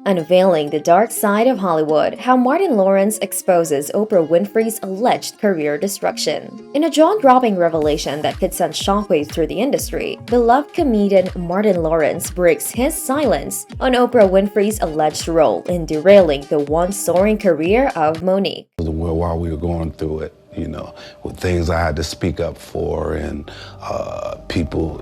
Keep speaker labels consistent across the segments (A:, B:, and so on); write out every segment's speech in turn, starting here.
A: Unveiling the Dark Side of Hollywood, How Martin Lawrence Exposes Oprah Winfrey's Alleged Career Destruction. In a jaw-dropping revelation that could send shockwaves through the industry, beloved comedian Martin Lawrence breaks his silence on Oprah Winfrey's alleged role in derailing the once-soaring career of Monique.
B: While we were going through it, with things I had to speak up for and people,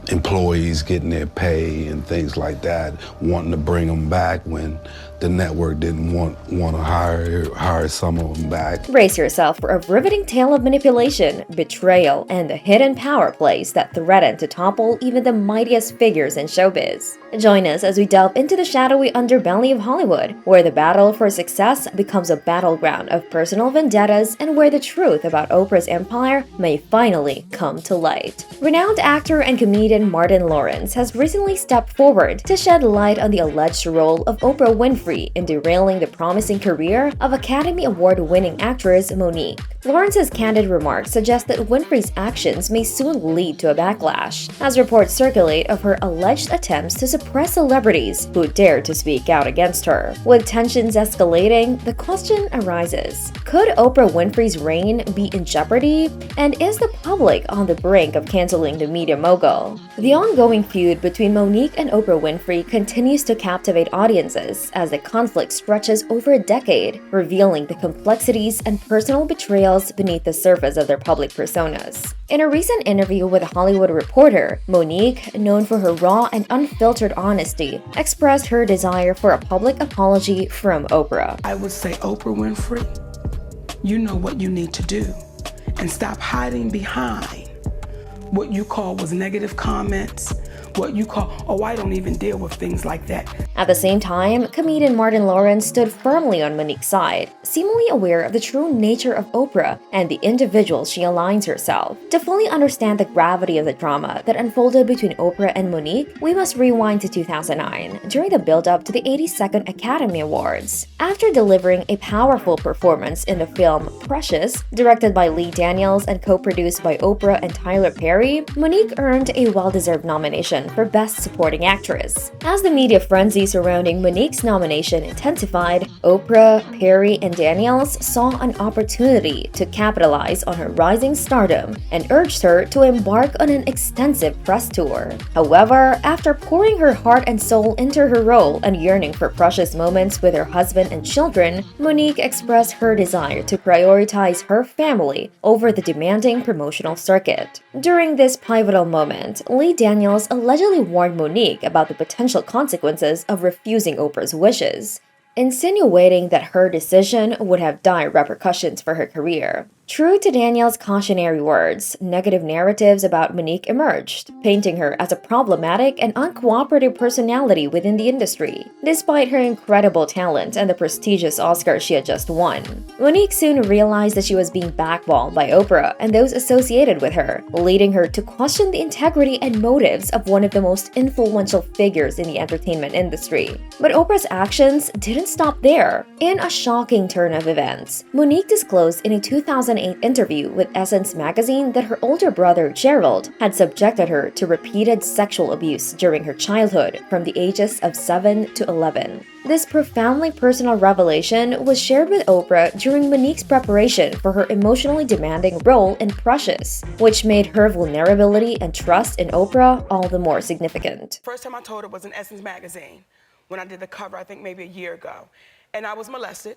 B: employees getting their pay and things like that, wanting to bring them back when the network didn't want to hire some of them back.
A: Brace yourself for a riveting tale of manipulation, betrayal, and the hidden power plays that threaten to topple even the mightiest figures in showbiz. Join us as we delve into the shadowy underbelly of Hollywood, where the battle for success becomes a battleground of personal vendettas and where the truth about Oprah's empire may finally come to light. Renowned actor and comedian Martin Lawrence has recently stepped forward to shed light on the alleged role of Oprah Winfrey in derailing the promising career of Academy Award-winning actress Monique. Lawrence's candid remarks suggest that Winfrey's actions may soon lead to a backlash, as reports circulate of her alleged attempts to suppress celebrities who dared to speak out against her. With tensions escalating, the question arises: could Oprah Winfrey's reign be in jeopardy? And is the public on the brink of canceling the media mogul? The ongoing feud between Monique and Oprah Winfrey continues to captivate audiences as the conflict stretches over a decade, revealing the complexities and personal betrayals beneath the surface of their public personas. In a recent interview with a Hollywood Reporter, Monique, known for her raw and unfiltered honesty, expressed her desire for a public apology from Oprah.
C: I would say, Oprah Winfrey, you know what you need to do, and stop hiding behind what you call was negative comments, what you call, oh, I don't even deal with things like that.
A: At the same time, comedian Martin Lawrence stood firmly on Monique's side, seemingly aware of the true nature of Oprah and the individual she aligns herself. To fully understand the gravity of the drama that unfolded between Oprah and Monique, we must rewind to 2009, during the build-up to the 82nd Academy Awards. After delivering a powerful performance in the film Precious, directed by Lee Daniels and co-produced by Oprah and Tyler Perry, Monique earned a well-deserved nomination for Best Supporting Actress. As the media frenzy surrounding Monique's nomination intensified, Oprah, Perry, and Daniels saw an opportunity to capitalize on her rising stardom and urged her to embark on an extensive press tour. However, after pouring her heart and soul into her role and yearning for precious moments with her husband and children, Monique expressed her desire to prioritize her family over the demanding promotional circuit. During this pivotal moment, Lee Daniels allegedly warned Monique about the potential consequences of refusing Oprah's wishes, insinuating that her decision would have dire repercussions for her career. True to Daniel's cautionary words, negative narratives about Monique emerged, painting her as a problematic and uncooperative personality within the industry, despite her incredible talent and the prestigious Oscar she had just won. Monique soon realized that she was being blackballed by Oprah and those associated with her, leading her to question the integrity and motives of one of the most influential figures in the entertainment industry. But Oprah's actions didn't stop there. In a shocking turn of events, Monique disclosed in a 2008 interview with Essence magazine that her older brother Gerald had subjected her to repeated sexual abuse during her childhood from the ages of 7 to 11. This profoundly personal revelation was shared with Oprah during Monique's preparation for her emotionally demanding role in Precious, which made her vulnerability and trust in Oprah all the more significant.
C: First time I told her was in Essence magazine, when I did the cover, I think maybe a year ago, and I was molested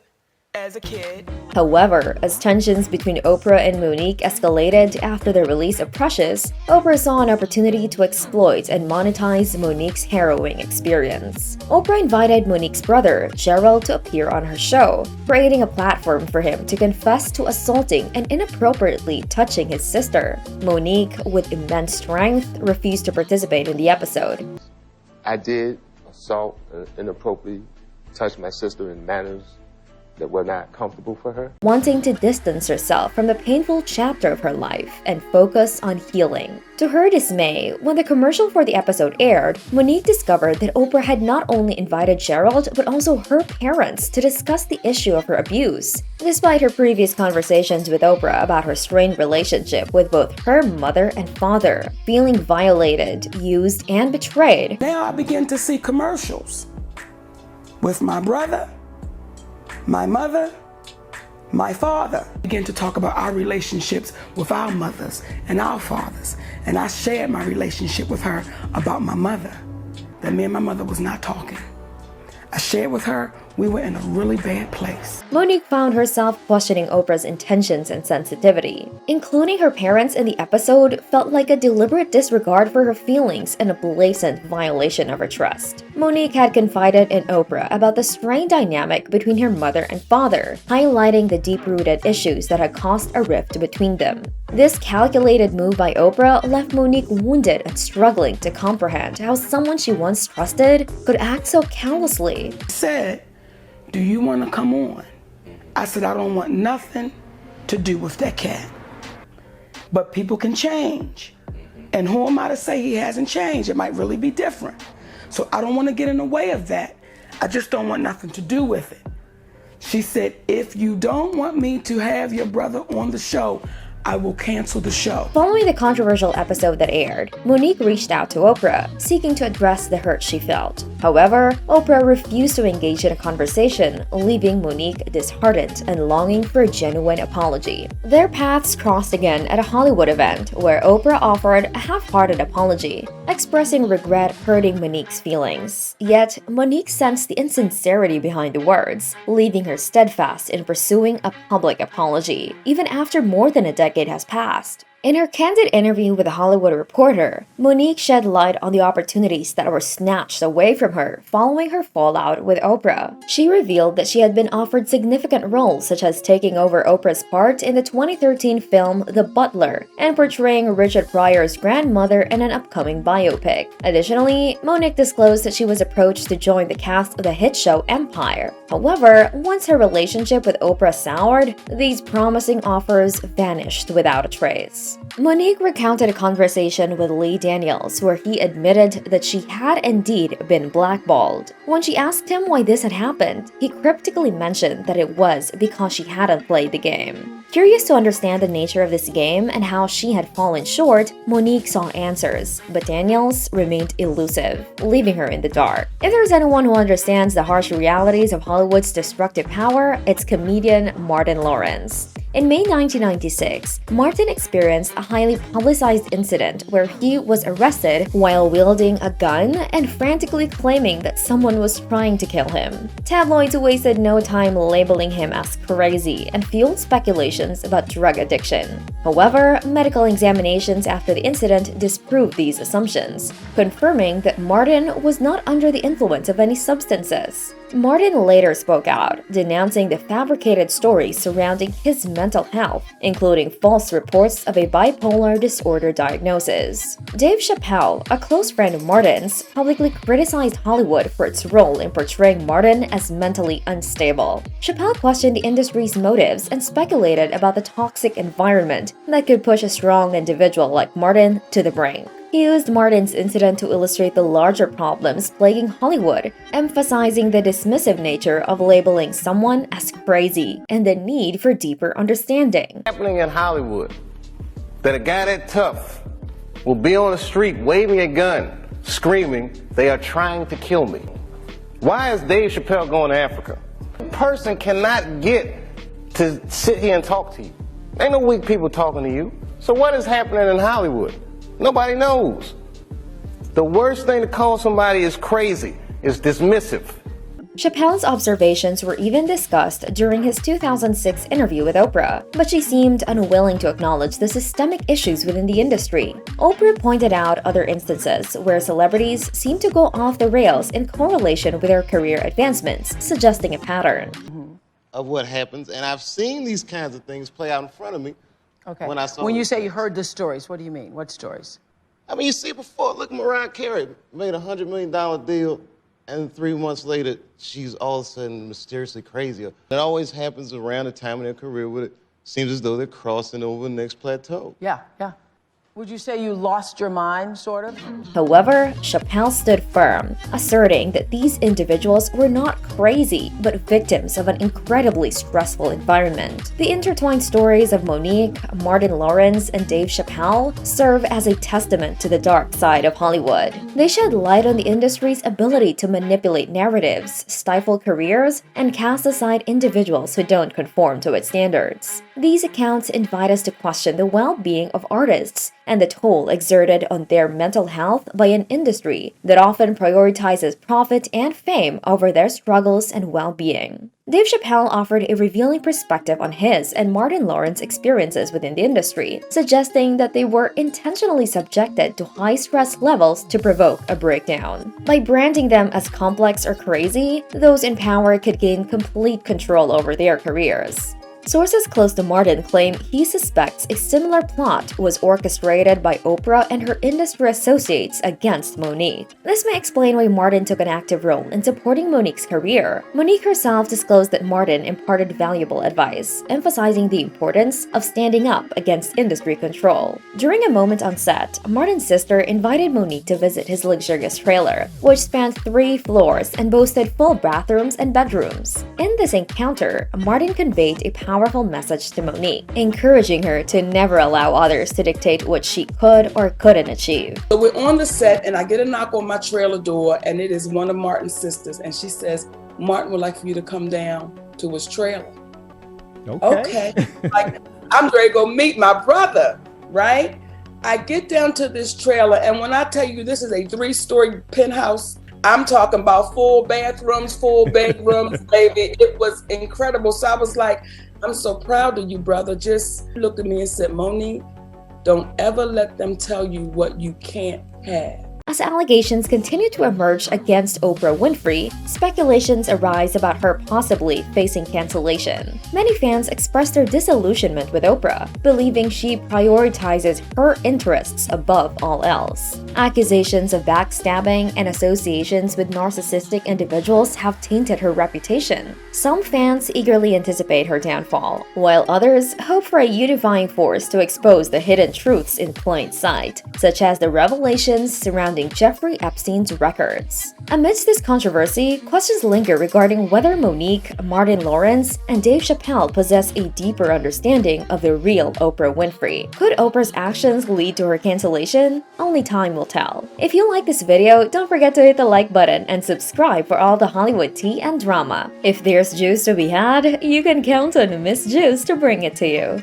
C: as a kid.
A: However, as tensions between Oprah and Monique escalated after the release of Precious, Oprah saw an opportunity to exploit and monetize Monique's harrowing experience. Oprah invited Monique's brother, Gerald, to appear on her show, creating a platform for him to confess to assaulting and inappropriately touching his sister. Monique, with immense strength, refused to participate in the episode.
D: I did assault and inappropriately touch my sister in manners that were not comfortable for her.
A: wanting to distance herself from the painful chapter of her life and focus on healing. To her dismay, when the commercial for the episode aired, Monique discovered that Oprah had not only invited Gerald but also her parents to discuss the issue of her abuse. Despite her previous conversations with Oprah about her strained relationship with both her mother and father, feeling violated, used, and betrayed,
C: Now I begin to see commercials with my brother, my mother, my father. Begin to talk about our relationships with our mothers and our fathers. And I shared my relationship with her about my mother, that me and my mother was not talking. I shared with her we were in a really bad place.
A: Monique found herself questioning Oprah's intentions and sensitivity. Including her parents in the episode felt like a deliberate disregard for her feelings and a blatant violation of her trust. Monique had confided in Oprah about the strained dynamic between her mother and father, highlighting the deep-rooted issues that had caused a rift between them. This calculated move by Oprah left Monique wounded and struggling to comprehend how someone she once trusted could act so callously.
C: She said, "Do you want to come on?" I said, "I don't want nothing to do with that cat. But people can change. And who am I to say he hasn't changed? It might really be different. So I don't want to get in the way of that. I just don't want nothing to do with it." She said, "If you don't want me to have your brother on the show, I will cancel the show."
A: Following the controversial episode that aired, Monique reached out to Oprah, seeking to address the hurt she felt. However, Oprah refused to engage in a conversation, leaving Monique disheartened and longing for a genuine apology. Their paths crossed again at a Hollywood event, where Oprah offered a half-hearted apology, expressing regret hurting Monique's feelings. Yet, Monique sensed the insincerity behind the words, leaving her steadfast in pursuing a public apology, even after more than a decade has passed. In her candid interview with a Hollywood Reporter, Monique shed light on the opportunities that were snatched away from her following her fallout with Oprah. She revealed that she had been offered significant roles such as taking over Oprah's part in the 2013 film The Butler and portraying Richard Pryor's grandmother in an upcoming biopic. Additionally, Monique disclosed that she was approached to join the cast of the hit show Empire. However, once her relationship with Oprah soured, these promising offers vanished without a trace. Monique recounted a conversation with Lee Daniels where he admitted that she had indeed been blackballed. When she asked him why this had happened, he cryptically mentioned that it was because she hadn't played the game. Curious to understand the nature of this game and how she had fallen short, Monique saw answers, but Daniels remained elusive, leaving her in the dark. If there's anyone who understands the harsh realities of Hollywood's destructive power, it's comedian Martin Lawrence. In May 1996, Martin experienced a highly publicized incident where he was arrested while wielding a gun and frantically claiming that someone was trying to kill him. Tabloids wasted no time labeling him as crazy and fueled speculations about drug addiction. However, medical examinations after the incident disproved these assumptions, confirming that Martin was not under the influence of any substances. Martin later spoke out, denouncing the fabricated stories surrounding his mental health, including false reports of a bipolar disorder diagnosis. Dave Chappelle, a close friend of Martin's, publicly criticized Hollywood for its role in portraying Martin as mentally unstable. Chappelle questioned the industry's motives and speculated about the toxic environment that could push a strong individual like Martin to the brink. He used Martin's incident to illustrate the larger problems plaguing Hollywood, emphasizing the dismissive nature of labeling someone as crazy and the need for deeper understanding.
E: Happening in Hollywood, that a guy that tough will be on the street waving a gun, screaming, "They are trying to kill me." Why is Dave Chappelle going to Africa? A person cannot get to sit here and talk to you. Ain't no weak people talking to you. So what is happening in Hollywood? Nobody knows. The worst thing to call somebody is crazy, is dismissive.
A: Chappelle's observations were even discussed during his 2006 interview with Oprah, but she seemed unwilling to acknowledge the systemic issues within the industry. Oprah pointed out other instances where celebrities seem to go off the rails in correlation with their career advancements, suggesting a pattern.
E: Of what happens, and I've seen these kinds of things play out in front of me.
F: Okay.
E: When
F: you say you heard the stories, what do you mean? What stories?
E: I mean, you see before, look, Mariah Carey made a $100 million deal,
D: And 3 months later, she's all of a sudden mysteriously crazy. It always happens around the time in their career where it seems as though they're crossing over the next plateau.
F: Yeah, yeah. Would you say you lost your mind, sort of?
A: However, Chappelle stood firm, asserting that these individuals were not crazy, but victims of an incredibly stressful environment. The intertwined stories of Monique, Martin Lawrence, and Dave Chappelle serve as a testament to the dark side of Hollywood. They shed light on the industry's ability to manipulate narratives, stifle careers, and cast aside individuals who don't conform to its standards. These accounts invite us to question the well-being of artists and the toll exerted on their mental health by an industry that often prioritizes profit and fame over their struggles and well-being. Dave Chappelle offered a revealing perspective on his and Martin Lawrence's experiences within the industry, suggesting that they were intentionally subjected to high stress levels to provoke a breakdown. By branding them as complex or crazy, those in power could gain complete control over their careers. Sources close to Martin claim he suspects a similar plot was orchestrated by Oprah and her industry associates against Monique. This may explain why Martin took an active role in supporting Monique's career. Monique herself disclosed that Martin imparted valuable advice, emphasizing the importance of standing up against industry control. During a moment on set, Martin's sister invited Monique to visit his luxurious trailer, which spanned 3 floors and boasted full bathrooms and bedrooms. In this encounter, Martin conveyed a powerful message to Monique, encouraging her to never allow others to dictate what she could or couldn't achieve.
C: So we're on the set and I get a knock on my trailer door and it is one of Martin's sisters and she says, Martin would like for you to come down to his trailer. Okay. Like, I'm ready to go meet my brother, right? I get down to this trailer and when I tell you this is a 3-story penthouse, I'm talking about full bathrooms, full bedrooms, baby. It was incredible. So I was like, I'm so proud of you, brother. Just looked at me and said, Monique, don't ever let them tell you what you can't have.
A: As allegations continue to emerge against Oprah Winfrey, speculations arise about her possibly facing cancellation. Many fans express their disillusionment with Oprah, believing she prioritizes her interests above all else. Accusations of backstabbing and associations with narcissistic individuals have tainted her reputation. Some fans eagerly anticipate her downfall, while others hope for a unifying force to expose the hidden truths in plain sight, such as the revelations surrounding Jeffrey Epstein's records. Amidst this controversy, questions linger regarding whether Monique, Martin Lawrence, and Dave Chappelle possess a deeper understanding of the real Oprah Winfrey. Could Oprah's actions lead to her cancellation? Only time will tell. If you like this video, don't forget to hit the like button and subscribe for all the Hollywood tea and drama. If there's juice to be had, you can count on Miss Juice to bring it to you.